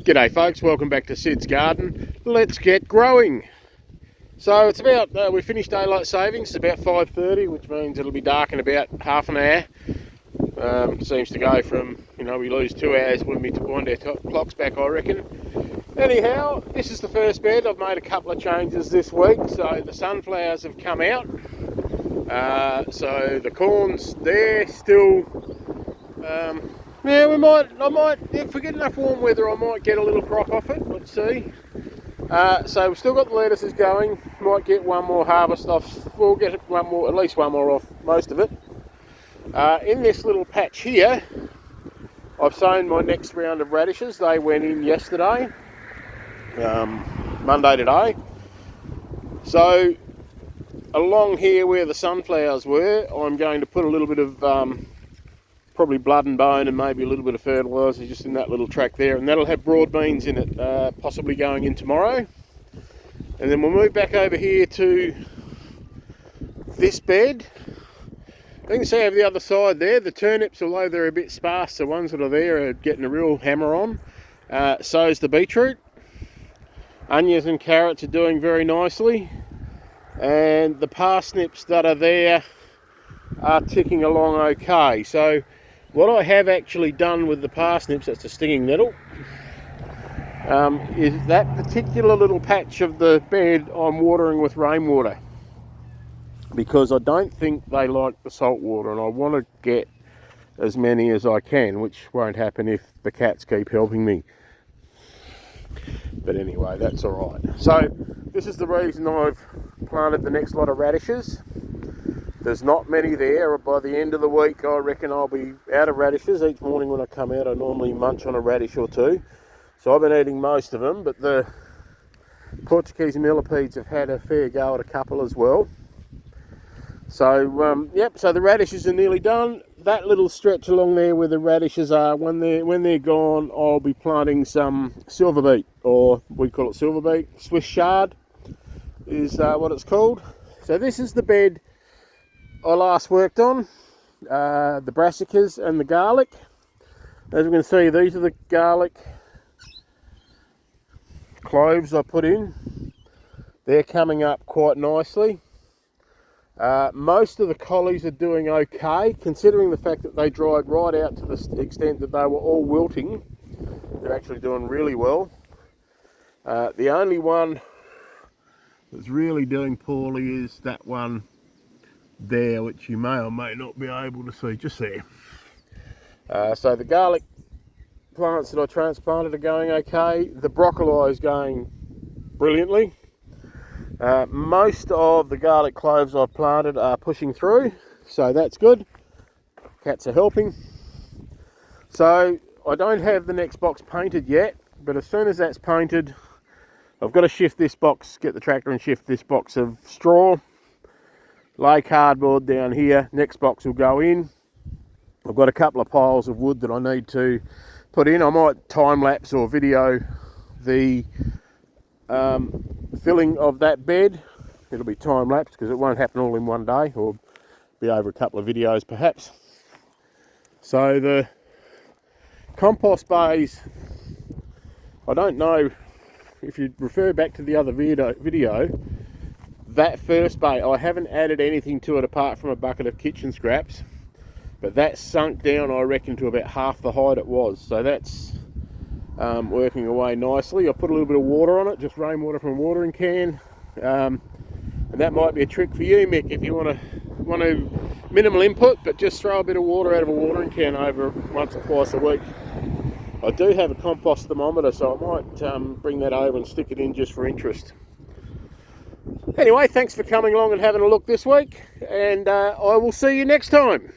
G'day folks, welcome back to Sid's Garden. Let's get growing. So it's about, we finished daylight savings, it's about 5:30, which means it'll be dark in about half an hour. Seems to go from, we lose 2 hours when we wind our clocks back, I reckon. Anyhow, this is the first bed. I've made a couple of changes this week. So the sunflowers have come out. So the corn's there still. Yeah, I might, if we get enough warm weather, I might get a little crop off it. Let's see. So we've still got the lettuces going. Might get one more harvest off. We'll get at least one more off most of it. In this little patch here, I've sown my next round of radishes. They went in yesterday, Monday today. So along here where the sunflowers were, I'm going to put a little bit of probably blood and bone and maybe a little bit of fertiliser just in that little track there, and that'll have broad beans in it, possibly going in tomorrow. And then we'll move back over here to this bed. You can see over the other side there, the turnips, although they're a bit sparse, the ones that are there are getting a real hammer on. So is the beetroot. Onions and carrots are doing very nicely. And the parsnips that are there are ticking along okay. So what I have actually done with the parsnips, that's a stinging nettle, is that particular little patch of the bed I'm watering with rainwater, because I don't think they like the salt water, and I want to get as many as I can, which won't happen if the cats keep helping me. But anyway, that's all right. So this is the reason I've planted the next lot of radishes. There's not many there. By the end of the week, I reckon I'll be out of radishes. Each morning when I come out, I normally munch on a radish or two. So I've been eating most of them, but the Portuguese millipedes have had a fair go at a couple as well. So, yep, so the radishes are nearly done. That little stretch along there where the radishes are, when they're gone, I'll be planting some silver beet, or we call it silver beet. Swiss chard is what it's called. So this is the bed I last worked on, the brassicas and the garlic. As we can see, these are the garlic cloves I put in. They're coming up quite nicely. Most of the collies are doing okay, considering the fact that they dried right out to the extent that they were all wilting. They're actually doing really well. The only one that's really doing poorly is that one there, which you may or may not be able to see just there. So the garlic plants that I transplanted are going okay. The broccoli is going brilliantly. Most of the garlic cloves I've planted are pushing through, so that's good. Cats are helping. So I don't have the next box painted yet, but as soon as that's painted, I've got to shift this box, get the tractor and shift this box of straw, lay cardboard down here. Next box will go in. I've got a couple of piles of wood that I need to put in. I might time lapse or video the filling of that bed. It'll be time lapse because it won't happen all in one day, or be over a couple of videos perhaps. So the compost bays, I don't know if you refer back to the other video, that first bay, I haven't added anything to it apart from a bucket of kitchen scraps, but that's sunk down, I reckon, to about half the height it was. So that's working away nicely. I put a little bit of water on it, just rainwater from a watering can, and that might be a trick for you, Mick, if you want to minimal input, but just throw a bit of water out of a watering can over once or twice a week. I do have a compost thermometer, so I might bring that over and stick it in just for interest. Anyway, thanks for coming along and having a look this week, and I will see you next time.